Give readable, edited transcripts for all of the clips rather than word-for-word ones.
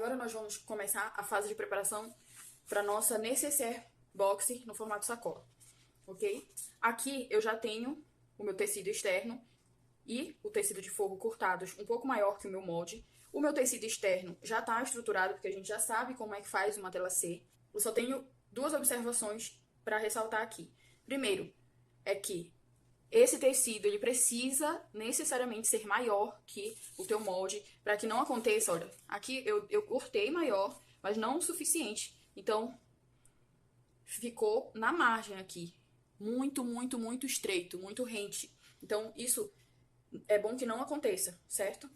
agora nós vamos começar a fase de preparação para nossa nécessaire boxer no formato sacola, ok? Aqui eu já tenho o meu tecido externo e o tecido de forro cortados um pouco maior que o meu molde. O meu tecido externo já está estruturado, porque a gente já sabe como é que faz uma tela C. Eu só tenho duas observações para ressaltar aqui. Primeiro, é que esse tecido ele precisa necessariamente ser maior que o teu molde, para que não aconteça, olha, aqui eu cortei maior, mas não o suficiente. Então, ficou na margem aqui, muito, muito, muito estreito, muito rente. Então, isso é bom que não aconteça, certo?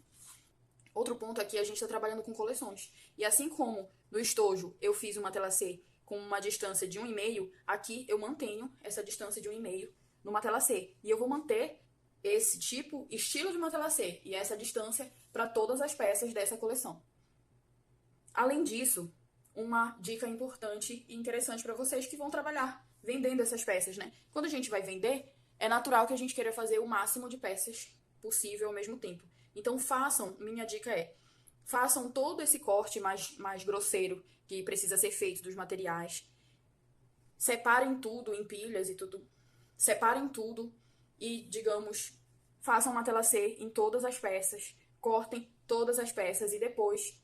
Outro ponto aqui, a gente está trabalhando com coleções. E assim como no estojo eu fiz uma tela C com uma distância de 1,5, aqui eu mantenho essa distância de 1,5 numa tela C. E eu vou manter esse tipo, estilo de uma tela C e essa distância para todas as peças dessa coleção. Além disso, uma dica importante e interessante para vocês que vão trabalhar vendendo essas peças, né? Quando a gente vai vender, é natural que a gente queira fazer o máximo de peças possível ao mesmo tempo. Então minha dica é, façam todo esse corte mais grosseiro que precisa ser feito dos materiais. Separem tudo em pilhas e tudo. Separem tudo e, digamos, façam uma tela C em todas as peças. Cortem todas as peças e depois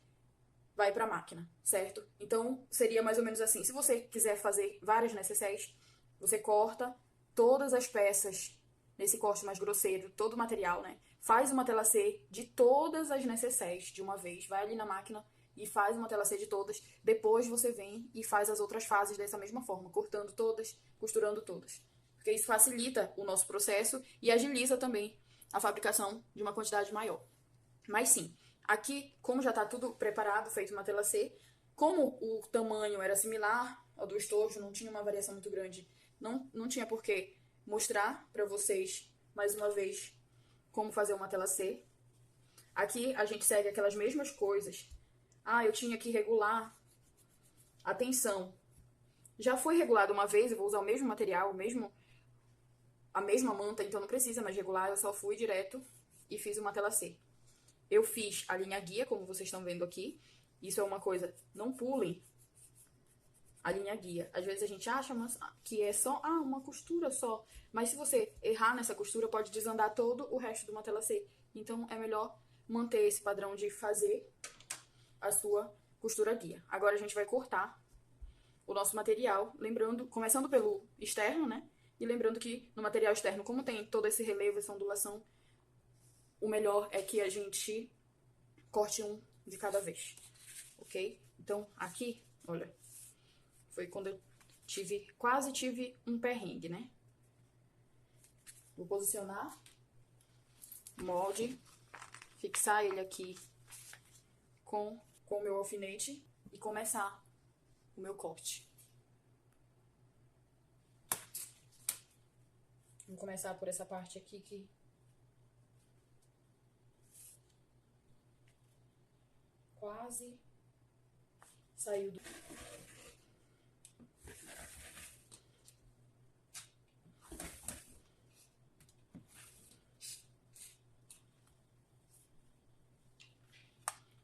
vai para a máquina, certo? Então, seria mais ou menos assim. Se você quiser fazer várias nécessaires, você corta todas as peças nesse corte mais grosseiro, todo o material, né? Faz uma tela C de todas as nécessaires de uma vez. Vai ali na máquina e faz uma tela C de todas. Depois você vem e faz as outras fases dessa mesma forma, cortando todas, costurando todas. Porque isso facilita o nosso processo e agiliza também a fabricação de uma quantidade maior. Mas sim, aqui, como já está tudo preparado, feito uma tela C, como o tamanho era similar ao do estojo, não tinha uma variação muito grande, não tinha por que mostrar para vocês, mais uma vez, como fazer uma tela C. Aqui a gente segue aquelas mesmas coisas. Eu tinha que regular a tensão. Já foi regulado uma vez, eu vou usar o mesmo material, a mesma manta, então não precisa mais regular, eu só fui direto e fiz uma tela C. Eu fiz a linha guia, como vocês estão vendo aqui. Isso é uma coisa, não pulem a linha guia. Às vezes a gente acha que é só uma costura só. Mas se você errar nessa costura, pode desandar todo o resto de uma tela C. Então é melhor manter esse padrão de fazer a sua costura guia. Agora a gente vai cortar o nosso material, começando pelo externo, né? E lembrando que no material externo, como tem todo esse relevo, essa ondulação, o melhor é que a gente corte um de cada vez, ok? Então, aqui, olha, foi quando eu quase tive um perrengue, né? Vou posicionar o molde, fixar ele aqui com o meu alfinete e começar o meu corte. Vou começar por essa parte aqui que quase saiu do...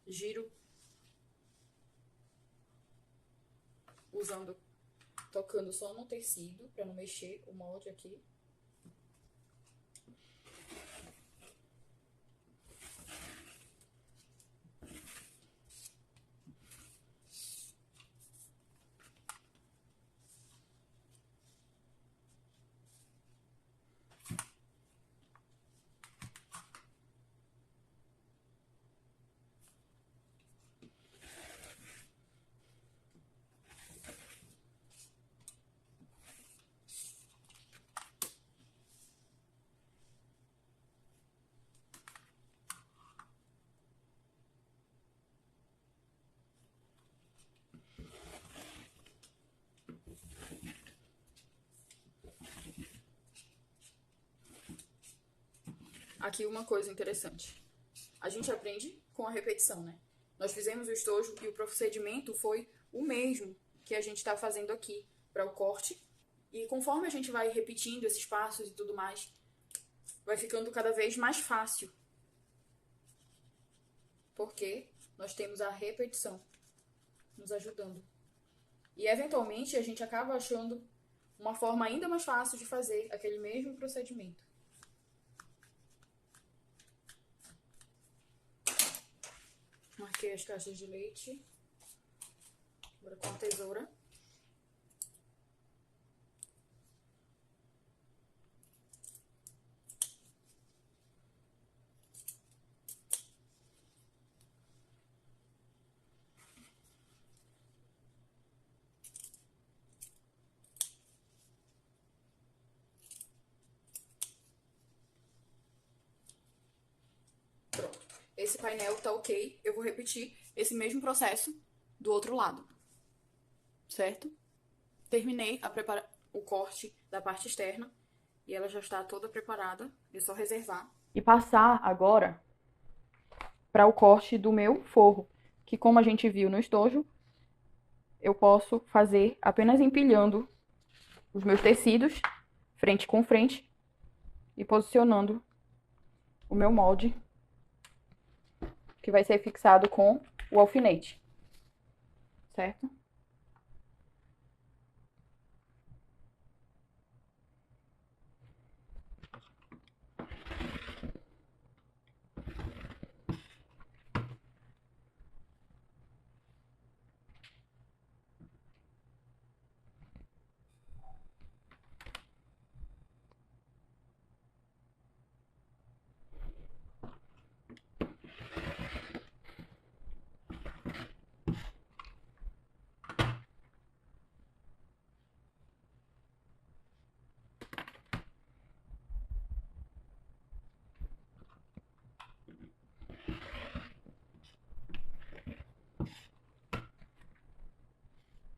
Giro tocando só no tecido para não mexer o molde aqui. Aqui uma coisa interessante. A gente aprende com a repetição, né? Nós fizemos o estojo e o procedimento foi o mesmo que a gente está fazendo aqui para o corte. E conforme a gente vai repetindo esses passos e tudo mais, vai ficando cada vez mais fácil. Porque nós temos a repetição nos ajudando. E, eventualmente, a gente acaba achando uma forma ainda mais fácil de fazer aquele mesmo procedimento. Marquei as caixas de leite. Agora com a tesoura. Pronto. Esse painel tá ok. Eu vou repetir esse mesmo processo do outro lado. Certo? Terminei o corte da parte externa e ela já está toda preparada. É só reservar. E passar agora para o corte do meu forro, que como a gente viu no estojo, eu posso fazer apenas empilhando os meus tecidos, frente com frente, e posicionando o meu molde, que vai ser fixado com o alfinete, certo?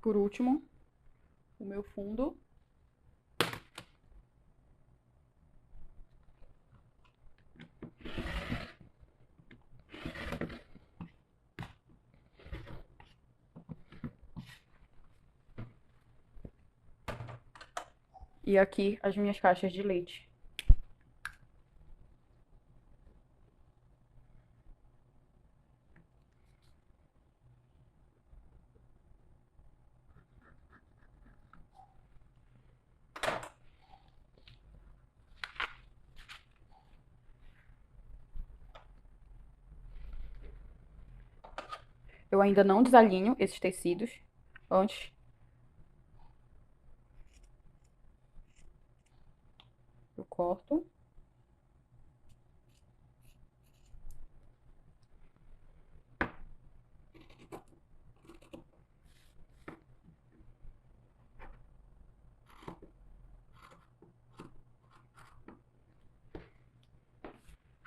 Por último, o meu fundo. E aqui as minhas caixas de leite. Eu ainda não desalinho esses tecidos antes. Eu corto.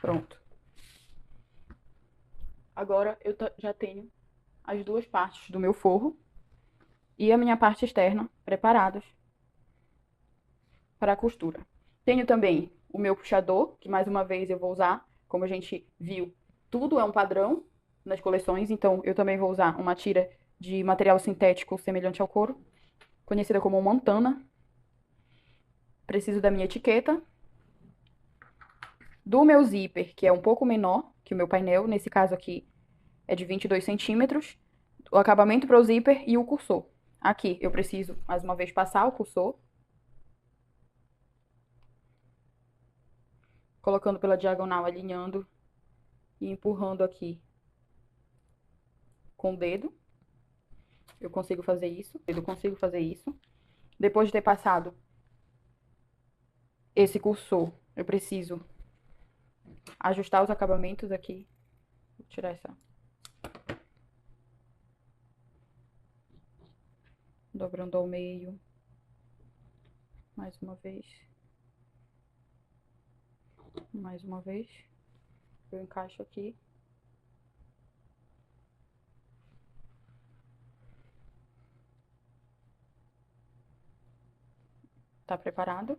Pronto. Agora eu já tenho as duas partes do meu forro e a minha parte externa preparadas para a costura. Tenho também o meu puxador, que mais uma vez eu vou usar, como a gente viu, tudo é um padrão nas coleções, então eu também vou usar uma tira de material sintético semelhante ao couro, conhecida como montana. Preciso da minha etiqueta, do meu zíper, que é um pouco menor que o meu painel, nesse caso aqui é de 22 centímetros, o acabamento para o zíper e o cursor. Aqui eu preciso, mais uma vez, passar o cursor, colocando pela diagonal, alinhando e empurrando aqui com o dedo. Eu consigo fazer isso, Depois de ter passado esse cursor, eu preciso ajustar os acabamentos aqui. Vou tirar essa. Dobrando ao meio. Mais uma vez. Mais uma vez. Eu encaixo aqui. Tá preparado?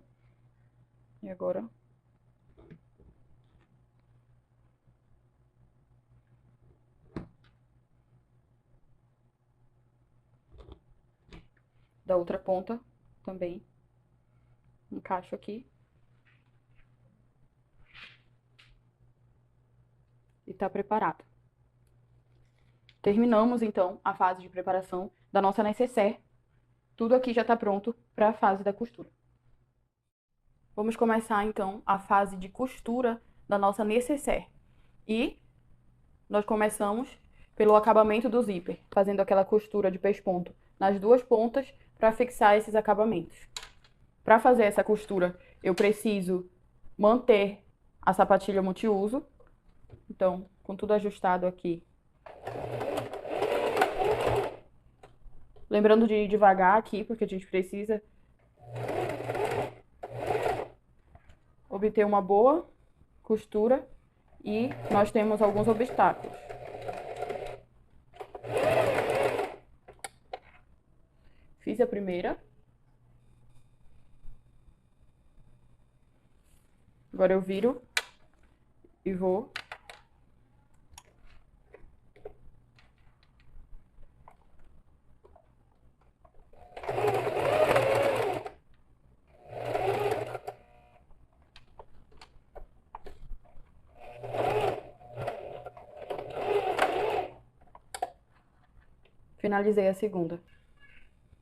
E agora da outra ponta também encaixo aqui. E tá preparado. Terminamos, então, a fase de preparação da nossa nécessaire. Tudo aqui já está pronto para a fase da costura. Vamos começar, então, a fase de costura da nossa nécessaire. E nós começamos pelo acabamento do zíper, fazendo aquela costura de pesponto nas duas pontas para fixar esses acabamentos. Para fazer essa costura, eu preciso manter a sapatilha multiuso. Então, com tudo ajustado aqui. Lembrando de ir devagar aqui, porque a gente precisa obter uma boa costura e nós temos alguns obstáculos. Fiz a primeira. Agora eu viro e vou finalizei a segunda.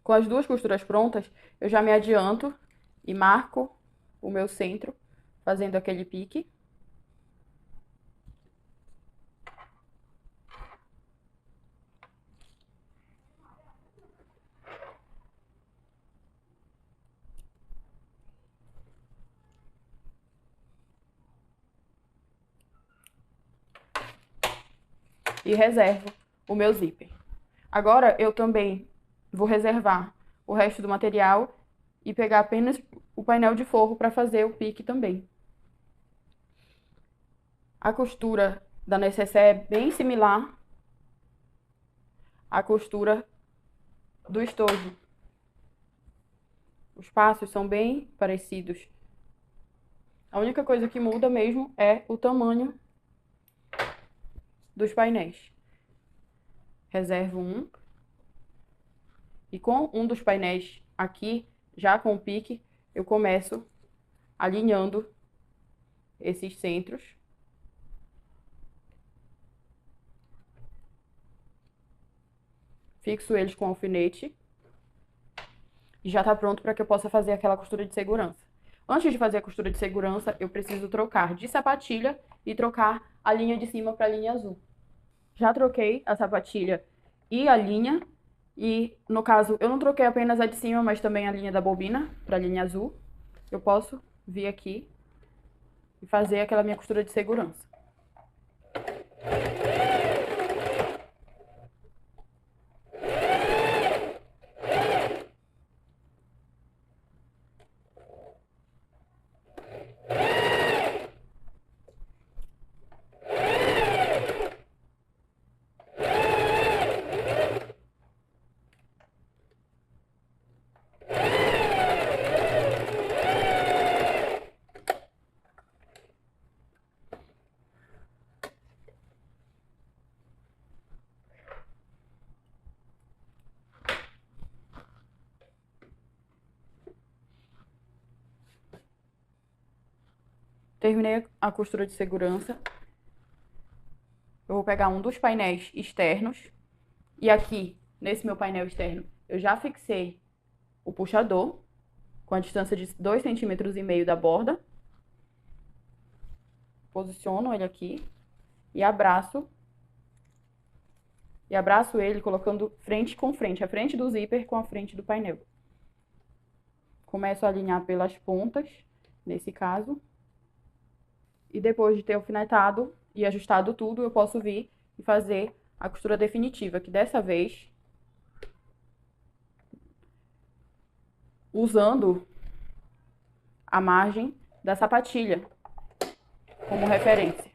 Com as duas costuras prontas, eu já me adianto e marco o meu centro, fazendo aquele pique. E reservo o meu zíper. Agora, eu também vou reservar o resto do material e pegar apenas o painel de forro para fazer o pique também. A costura da nécessaire é bem similar à costura do estojo. Os passos são bem parecidos. A única coisa que muda mesmo é o tamanho dos painéis. Reservo um. E com um dos painéis aqui, já com o pique, eu começo alinhando esses centros. Fixo eles com alfinete. E já tá pronto para que eu possa fazer aquela costura de segurança. Antes de fazer a costura de segurança, eu preciso trocar de sapatilha e trocar a linha de cima para a linha azul. Já troquei a sapatilha e a linha. E, no caso, eu não troquei apenas a de cima, mas também a linha da bobina para a linha azul. Eu posso vir aqui e fazer aquela minha costura de segurança. Terminei a costura de segurança. Eu vou pegar um dos painéis externos. E aqui, nesse meu painel externo, eu já fixei o puxador com a distância de 2,5 centímetros da borda. Posiciono ele aqui e abraço. E abraço ele colocando frente com frente, a frente do zíper com a frente do painel. Começo a alinhar pelas pontas, nesse caso. E depois de ter alfinetado e ajustado tudo, eu posso vir e fazer a costura definitiva, que dessa vez, usando a margem da sapatilha como referência.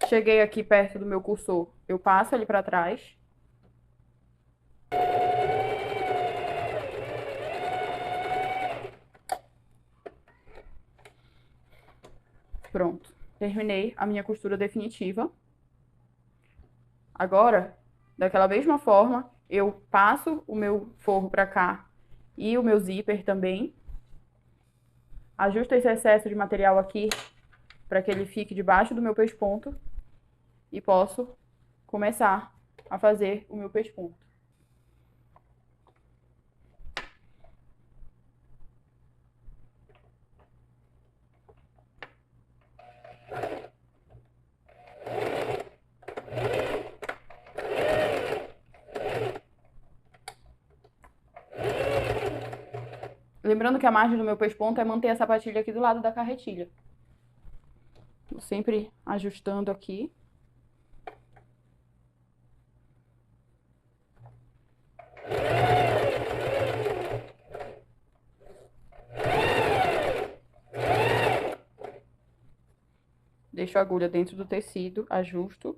Cheguei aqui perto do meu cursor, eu passo ele para trás Pronto. Terminei a minha costura definitiva. Agora, daquela mesma forma, eu passo o meu forro pra cá e o meu zíper também. Ajusto esse excesso de material aqui para que ele fique debaixo do meu pesponto e posso começar a fazer o meu pesponto. Lembrando que a margem do meu pesponto é manter a sapatilha aqui do lado da carretilha. Tô sempre ajustando aqui. Deixo a agulha dentro do tecido, ajusto.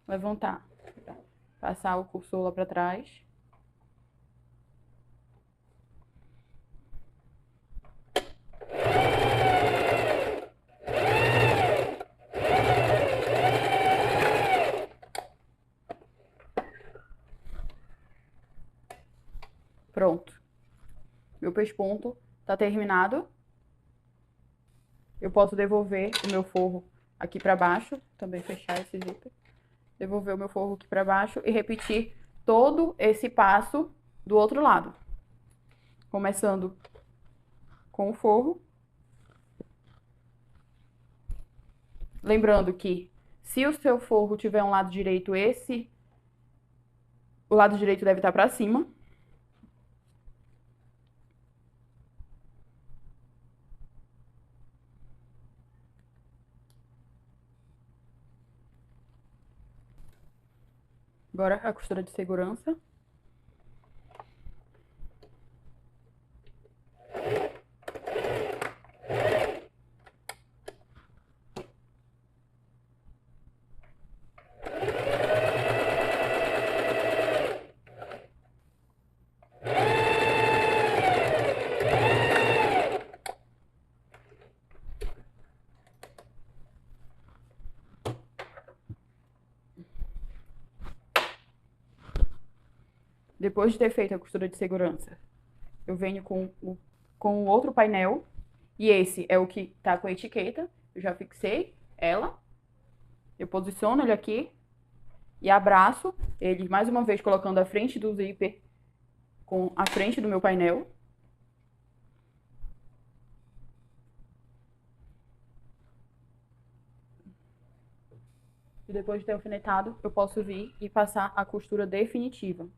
Levantar. Passar o cursor lá pra trás. Pronto. Meu pesponto tá terminado. Eu posso devolver o meu forro aqui pra baixo. Também fechar esse zíper. Devolver o meu forro aqui pra baixo e repetir todo esse passo do outro lado. Começando com o forro. Lembrando que se o seu forro tiver um lado direito, o lado direito deve estar pra cima. Agora a costura de segurança. Depois de ter feito a costura de segurança, eu venho com o outro painel. E esse é o que tá com a etiqueta. Eu já fixei ela. Eu posiciono ele aqui e abraço ele mais uma vez colocando a frente do zíper com a frente do meu painel. E depois de ter alfinetado, eu posso vir e passar a costura definitiva.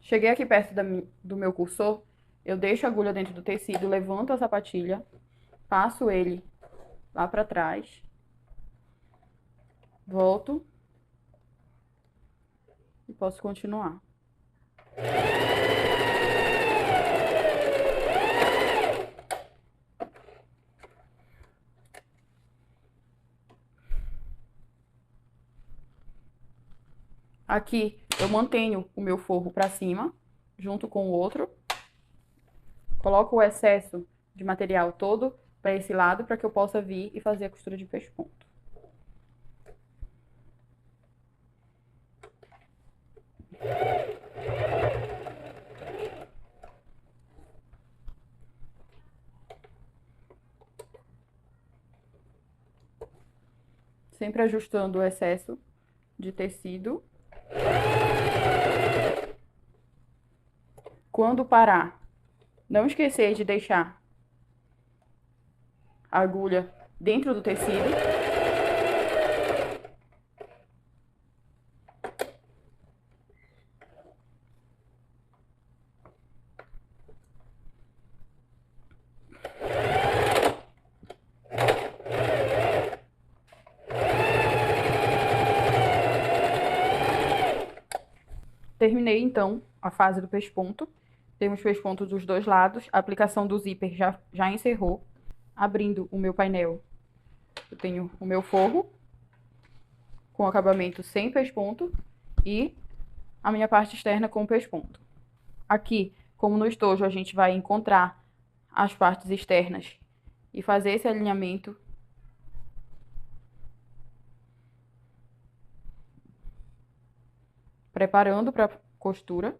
Cheguei aqui perto do meu cursor, eu deixo a agulha dentro do tecido, levanto a sapatilha, passo ele lá pra trás, volto e posso continuar. Aqui eu mantenho o meu forro pra cima, junto com o outro. Coloco o excesso de material todo para esse lado, para que eu possa vir e fazer a costura de pesponto. Sempre ajustando o excesso de tecido. Quando parar, não esquecer de deixar a agulha dentro do tecido. terminei, então, a fase do pesponto. Temos pesponto dos dois lados. A aplicação do zíper já encerrou. Abrindo o meu painel, eu tenho o meu forro com acabamento sem pesponto e a minha parte externa com pesponto. Aqui, como no estojo, a gente vai encontrar as partes externas e fazer esse alinhamento. Preparando para costura.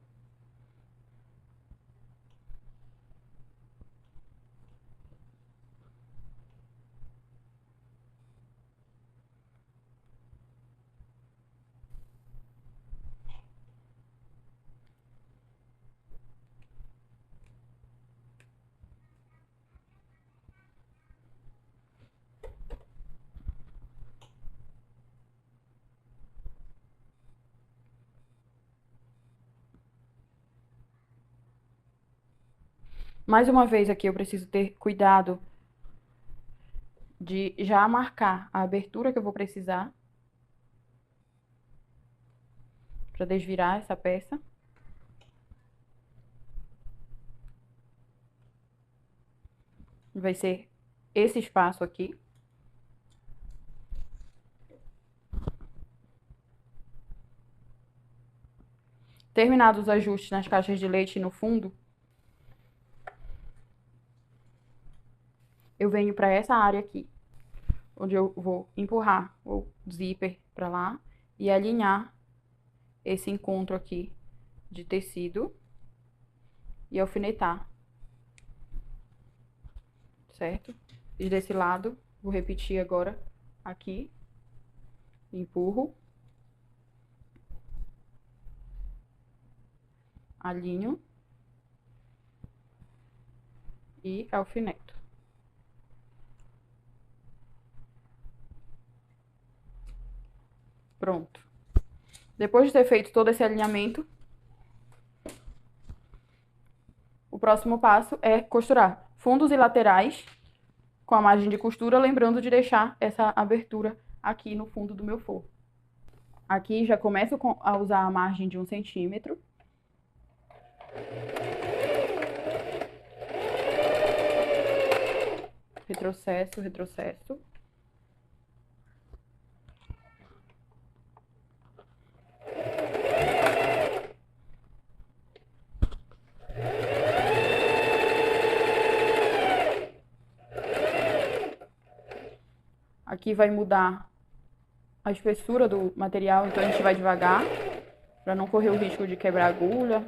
Mais uma vez aqui eu preciso ter cuidado de já marcar a abertura que eu vou precisar para desvirar essa peça. Vai ser esse espaço aqui. Terminados os ajustes nas caixas de leite e no fundo, eu venho para essa área aqui, onde eu vou empurrar o zíper para lá e alinhar esse encontro aqui de tecido e alfinetar, certo? E desse lado, vou repetir agora aqui, empurro, alinho e alfineto. Pronto. Depois de ter feito todo esse alinhamento, o próximo passo é costurar fundos e laterais com a margem de costura, lembrando de deixar essa abertura aqui no fundo do meu forro. Aqui já começo a usar a margem de 1 centímetro. Retrocesso, retrocesso. Aqui vai mudar a espessura do material, então a gente vai devagar, para não correr o risco de quebrar a agulha.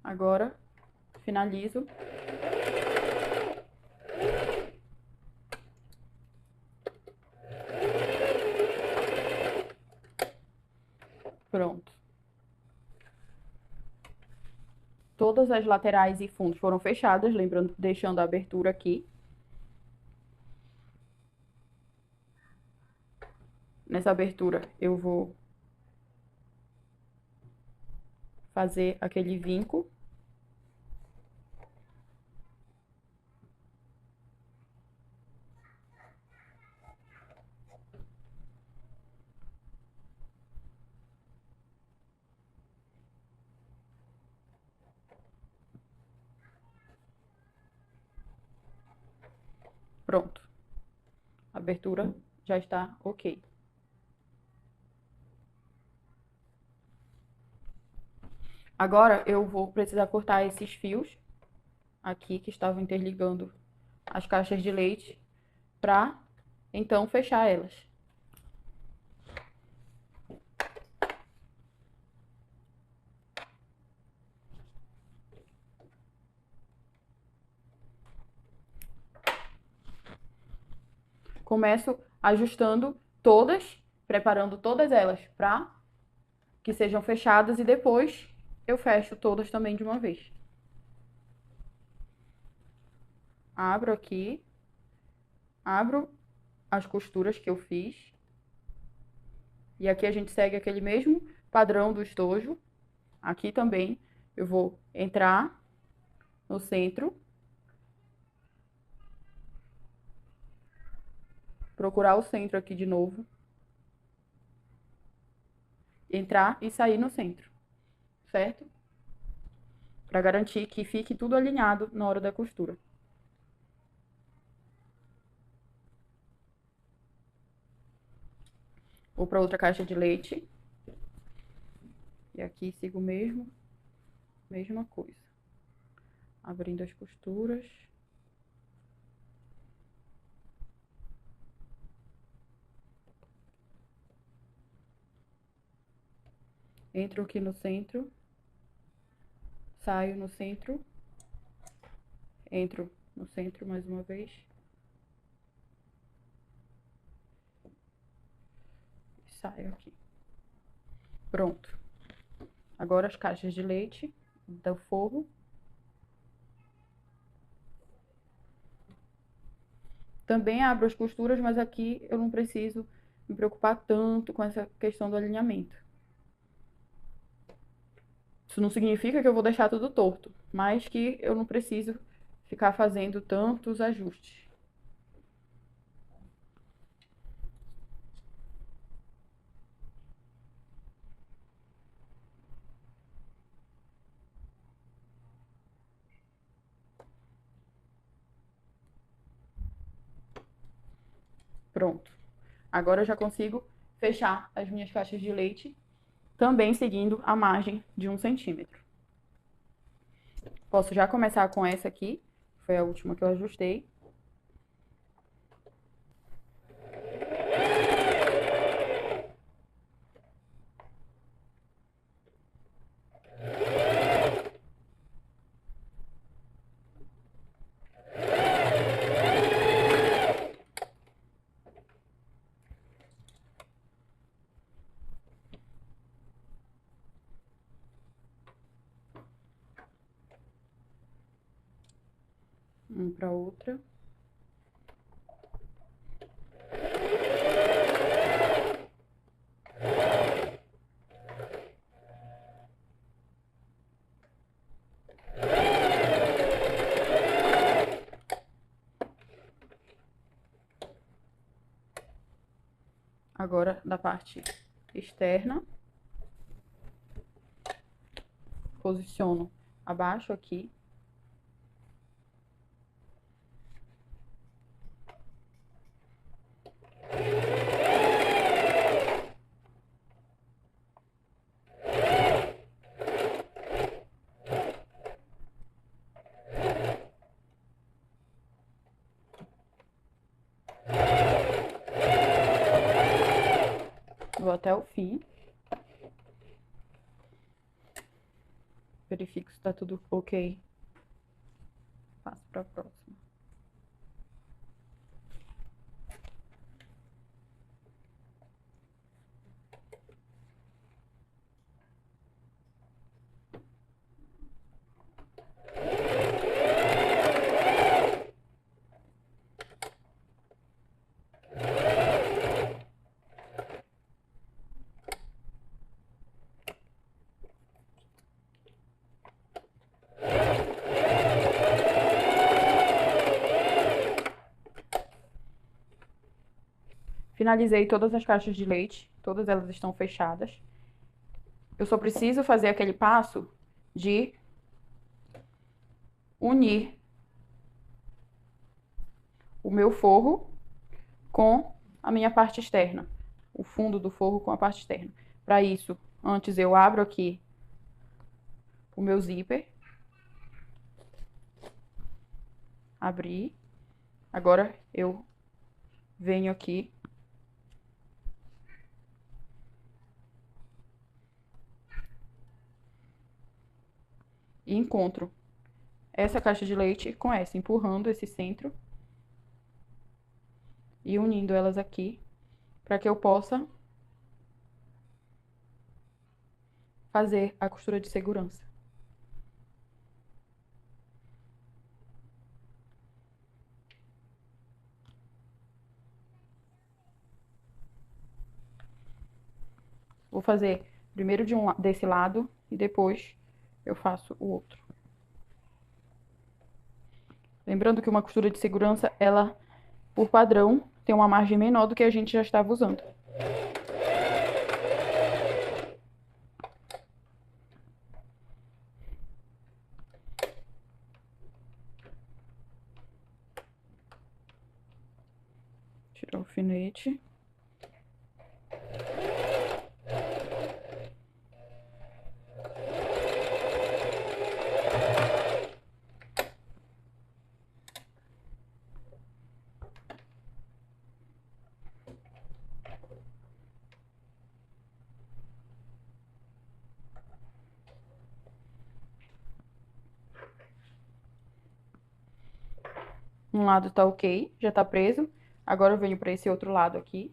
Agora, finalizo. Pronto. Todas as laterais e fundos foram fechadas, lembrando, deixando a abertura aqui. Nessa abertura, eu vou fazer aquele vinco. Pronto. A abertura já está ok. Agora, eu vou precisar cortar esses fios aqui que estavam interligando as caixas de leite para, então, fechar elas. Começo ajustando todas, preparando todas elas para que sejam fechadas e depois eu fecho todas também de uma vez. Abro aqui, abro as costuras que eu fiz. E aqui a gente segue aquele mesmo padrão do estojo. Aqui também eu vou entrar no centro, procurar o centro aqui de novo, entrar e sair no centro, certo? Para garantir que fique tudo alinhado na hora da costura. Vou para outra caixa de leite. E aqui sigo mesma coisa. Abrindo as costuras. Entro aqui no centro. Saio no centro. Entro no centro mais uma vez. E saio aqui. Pronto. Agora as caixas de leite do forro. Também abro as costuras, mas aqui eu não preciso me preocupar tanto com essa questão do alinhamento. Isso não significa que eu vou deixar tudo torto, mas que eu não preciso ficar fazendo tantos ajustes. Pronto. Agora eu já consigo fechar as minhas caixas de leite, também seguindo a margem de 1 centímetro. Posso já começar com essa aqui, foi a última que eu ajustei. Uma para outra. Agora, da parte externa, posiciono abaixo aqui. Vou até o fim. Verifico se tá tudo ok. Passo para a próxima. Finalizei todas as caixas de leite, todas elas estão fechadas. Eu só preciso fazer aquele passo de unir o meu forro com a minha parte externa. O fundo do forro com a parte externa. Para isso, antes eu abro aqui o meu zíper. Abri. Agora eu venho aqui e encontro essa caixa de leite com essa, empurrando esse centro e unindo elas aqui para que eu possa fazer a costura de segurança. Vou fazer primeiro desse lado e depois eu faço o outro. Lembrando que uma costura de segurança, ela, por padrão, tem uma margem menor do que a gente já estava usando. Tirar o alfinete. Um lado tá ok, já tá preso. Agora eu venho para esse outro lado aqui.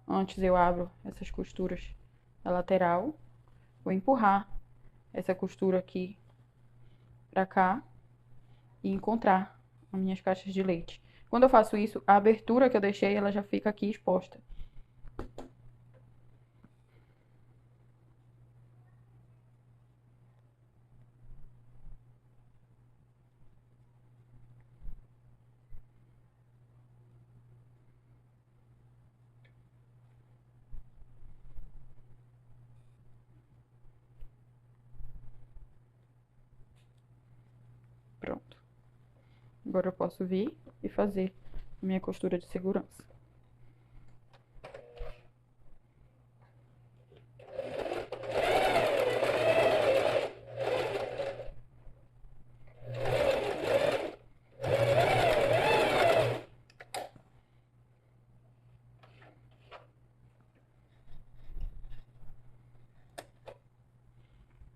Antes eu abro essas costuras da lateral. Vou empurrar essa costura aqui pra cá e encontrar as minhas caixas de leite. Quando eu faço isso, a abertura que eu deixei, ela já fica aqui exposta. Pronto. Agora eu posso vir e fazer a minha costura de segurança.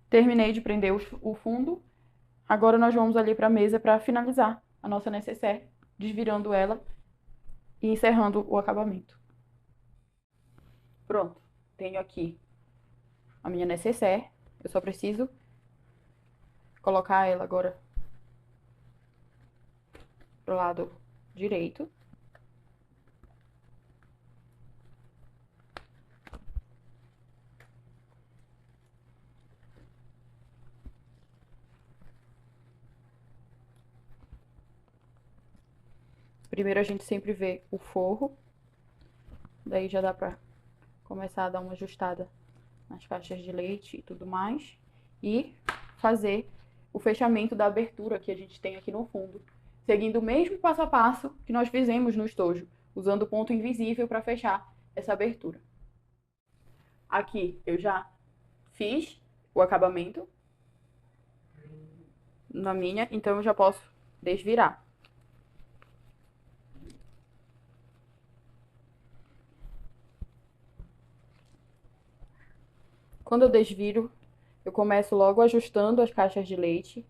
Terminei de prender o fundo. Agora nós vamos ali para a mesa para finalizar a nossa necessaire, desvirando ela e encerrando o acabamento. Pronto, tenho aqui a minha necessaire. Eu só preciso colocar ela agora pro lado direito. Primeiro a gente sempre vê o forro, daí já dá pra começar a dar uma ajustada nas caixas de leite e tudo mais. E fazer o fechamento da abertura que a gente tem aqui no fundo, seguindo o mesmo passo a passo que nós fizemos no estojo, usando o ponto invisível para fechar essa abertura. Aqui eu já fiz o acabamento na minha, então eu já posso desvirar. Quando eu desviro, eu começo logo ajustando as caixas de leite.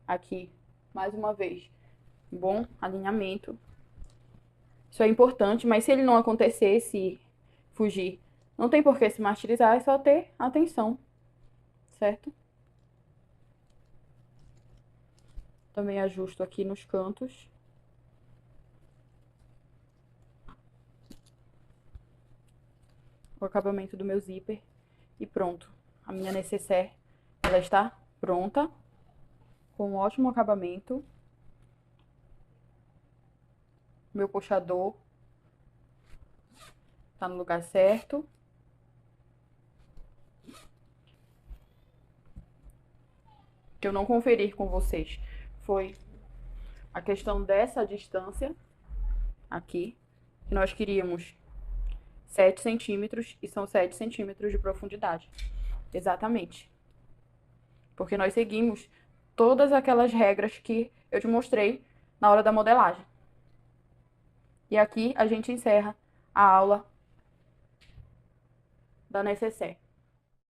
Aqui, mais uma vez, bom alinhamento. Isso é importante, mas se ele não acontecer, se fugir, não tem por que se martirizar, é só ter atenção, certo? Também ajusto aqui nos cantos. O acabamento do meu zíper. E pronto. A minha necessaire, ela está pronta. Com um ótimo acabamento. Meu puxador tá no lugar certo. O que eu não conferi com vocês foi a questão dessa distância aqui, que nós queríamos 7 centímetros e são 7 centímetros de profundidade. Exatamente. Porque nós seguimos todas aquelas regras que eu te mostrei na hora da modelagem. E aqui a gente encerra a aula da necessaire.